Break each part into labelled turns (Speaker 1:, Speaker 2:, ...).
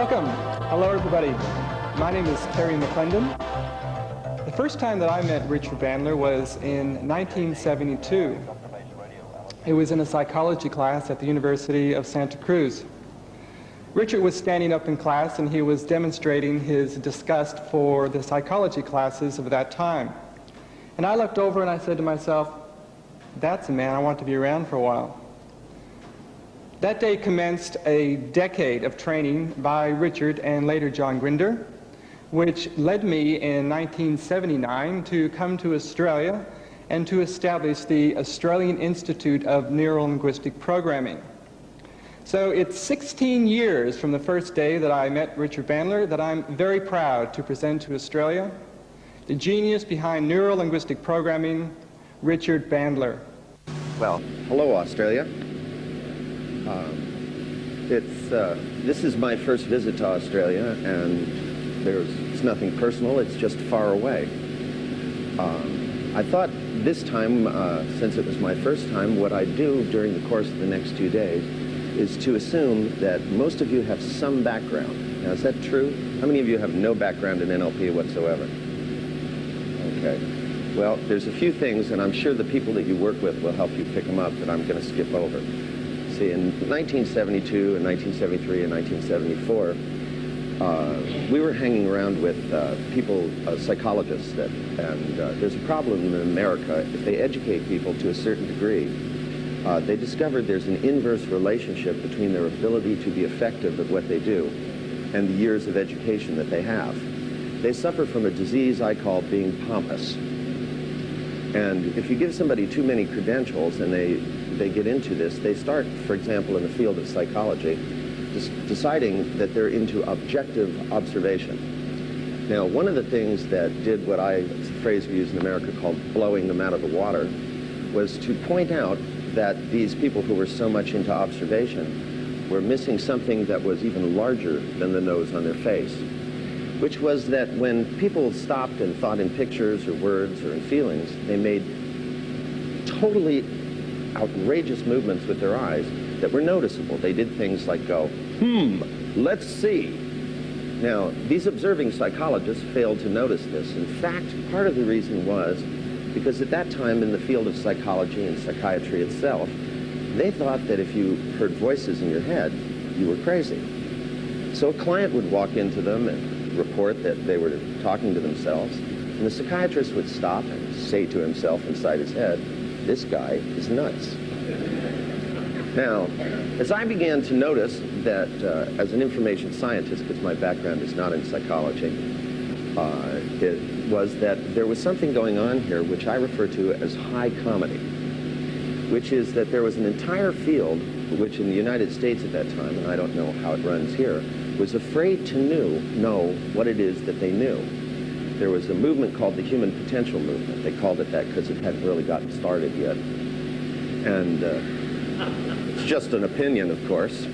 Speaker 1: Welcome. Hello, everybody. My name is Terry McClendon. The first time that I met Richard Bandler was in 1972. It was in a psychology class at the University of Santa Cruz. Richard was standing up in class and he was demonstrating his disgust for the psychology classes of that time. And I looked over and I said to myself, that's a man I want to be around for a while. That day commenced a decade of training by Richard and later John Grinder, which led me in 1979 to come to Australia and to establish the Australian Institute of Neuro-Linguistic Programming. So it's 16 years from the first day that I met Richard Bandler that I'm very proud to present to Australia the genius behind neuro-linguistic programming, Richard Bandler.
Speaker 2: Well, hello Australia. This is my first visit to Australia, and it's nothing personal, it's just far away. I thought this time, since it was my first time, what I'd do during the course of the next 2 days is to assume that most of you have some background. Now, is that true? How many of you have no background in NLP whatsoever? Okay. Well, there's a few things, and I'm sure the people that you work with will help you pick them up, that I'm going to skip over. See, in 1972 and 1973 and 1974, we were hanging around with people, psychologists, and there's a problem in America. If they educate people to a certain degree, they discovered there's an inverse relationship between their ability to be effective at what they do and the years of education that they have. They suffer from a disease I call being pompous. And if you give somebody too many credentials and they get into this, they start, for example, in the field of psychology, deciding that they're into objective observation. Now, one of the things that did what it's a phrase we use in America called blowing them out of the water, was to point out that these people who were so much into observation were missing something that was even larger than the nose on their face, which was that when people stopped and thought in pictures or words or in feelings, they made totally outrageous movements with their eyes that were noticeable. They did things like go, let's see. Now, these observing psychologists failed to notice this. In fact, part of the reason was because at that time in the field of psychology and psychiatry itself, they thought that if you heard voices in your head, you were crazy. So a client would walk into them and report that they were talking to themselves, and the psychiatrist would stop and say to himself inside his head, this guy is nuts. Now, as I began to notice that as an information scientist, because my background is not in psychology, it was that there was something going on here which I refer to as high comedy, which is that there was an entire field which in the United States at that time, and I don't know how it runs here, was afraid to know what it is that they knew. There was a movement called the Human Potential Movement. They called it that because it hadn't really gotten started yet. And it's just an opinion, of course.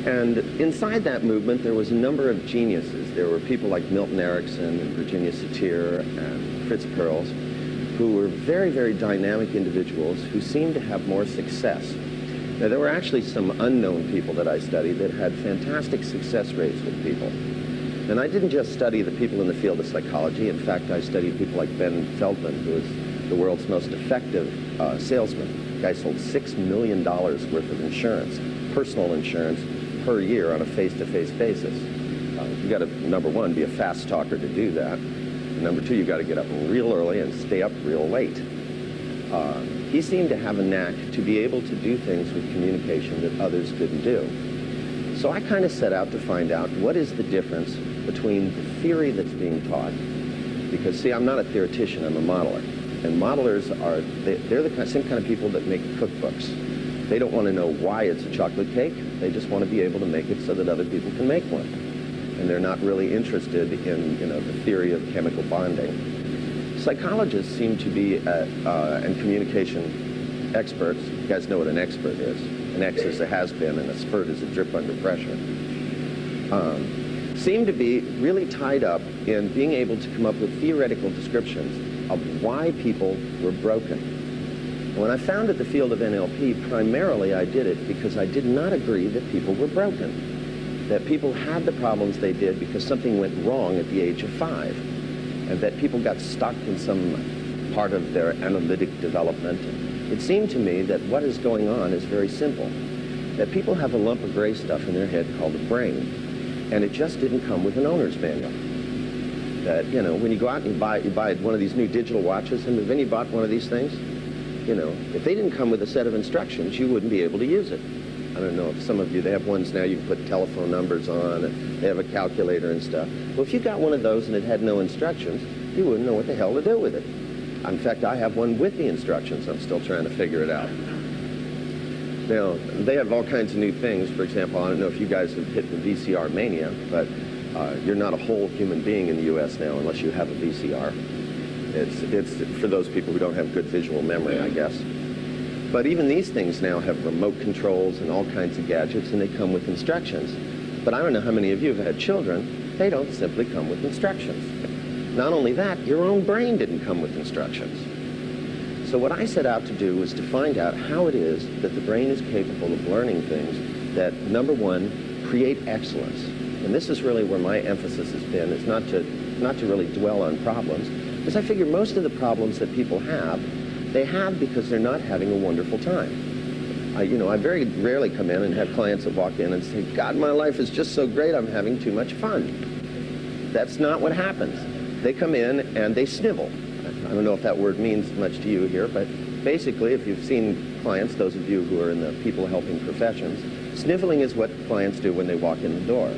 Speaker 2: And inside that movement, there was a number of geniuses. There were people like Milton Erickson and Virginia Satir and Fritz Perls, who were very, very dynamic individuals who seemed to have more success. Now, there were actually some unknown people that I studied that had fantastic success rates with people. And I didn't just study the people in the field of psychology. In fact, I studied people like Ben Feldman, who was the world's most effective salesman. The guy sold $6 million worth of insurance, personal insurance, per year on a face-to-face basis. You got to, number one, be a fast talker to do that. And number two, you got to get up real early and stay up real late. He seemed to have a knack to be able to do things with communication that others couldn't do. So I kind of set out to find out what is the difference between the theory that's being taught. Because, see, I'm not a theoretician, I'm a modeler. And modelers they're the same kind of people that make cookbooks. They don't want to know why it's a chocolate cake. They just want to be able to make it so that other people can make one. And they're not really interested in, the theory of chemical bonding. Psychologists seem to be, and communication experts, you guys know what an expert is. An X is a has-been, and a spurt is a drip under pressure. Seem to be really tied up in being able to come up with theoretical descriptions of why people were broken. When I founded the field of NLP, primarily I did it because I did not agree that people were broken. that people had the problems they did because something went wrong at the age of 5, and that people got stuck in some part of their analytic development. It seemed to me that what is going on is very simple, that people have a lump of gray stuff in their head called a brain, and it just didn't come with an owner's manual. That, you know, when you go out and you buy one of these new digital watches, and then you bought one of these things, you know, if they didn't come with a set of instructions, you wouldn't be able to use it. I don't know if some of you, they have ones now you can put telephone numbers on, and they have a calculator and stuff. Well, if you got one of those and it had no instructions, you wouldn't know what the hell to do with it. In fact, I have one with the instructions. I'm still trying to figure it out. Now, they have all kinds of new things. For example, I don't know if you guys have hit the VCR mania, but you're not a whole human being in the U.S. now unless you have a VCR. It's for those people who don't have good visual memory, I guess. But even these things now have remote controls and all kinds of gadgets, and they come with instructions. But I don't know how many of you have had children. They don't simply come with instructions. Not only that, your own brain didn't come with instructions. So what I set out to do was to find out how it is that the brain is capable of learning things that, number one, create excellence. And this is really where my emphasis has been, is not to really dwell on problems, because I figure most of the problems that people have, they have because they're not having a wonderful time. I very rarely come in and have clients that walk in and say, God, my life is just so great, I'm having too much fun. That's not what happens. They come in and they snivel. I don't know if that word means much to you here, but basically, if you've seen clients, those of you who are in the people helping professions, sniveling is what clients do when they walk in the door.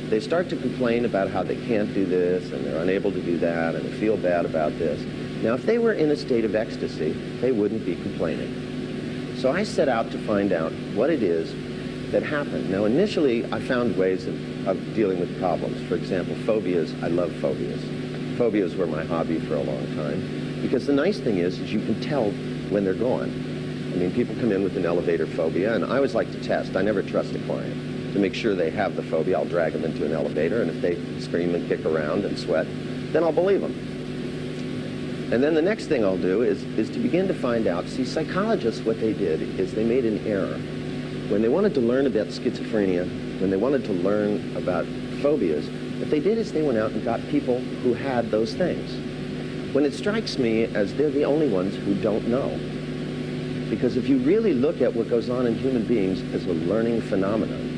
Speaker 2: They start to complain about how they can't do this, and they're unable to do that, and they feel bad about this. Now, if they were in a state of ecstasy, they wouldn't be complaining. So I set out to find out what it is that happened. Now, initially, I found ways of dealing with problems. For example, phobias. I love phobias. Phobias were my hobby for a long time, because the nice thing is you can tell when they're gone. I mean, people come in with an elevator phobia, and I always like to test. I never trust a client. To make sure they have the phobia, I'll drag them into an elevator, and if they scream and kick around and sweat, then I'll believe them. And then the next thing I'll do is to begin to find out, see, psychologists, what they did is they made an error. When they wanted to learn about schizophrenia, when they wanted to learn about phobias, what they did is they went out and got people who had those things. When it strikes me as they're the only ones who don't know. Because if you really look at what goes on in human beings as a learning phenomenon,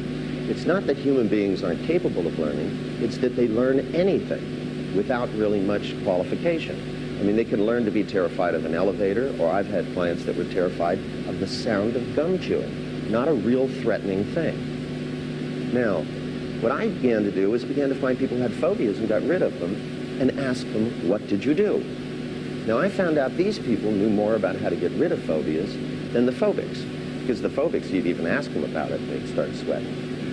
Speaker 2: it's not that human beings aren't capable of learning, it's that they learn anything without really much qualification. I mean, they can learn to be terrified of an elevator, or I've had clients that were terrified of the sound of gum chewing. Not a real threatening thing. Now, what I began to do was began to find people who had phobias and got rid of them and ask them, what did you do? Now, I found out these people knew more about how to get rid of phobias than the phobics. Because the phobics, you'd even ask them about it, they'd start sweating.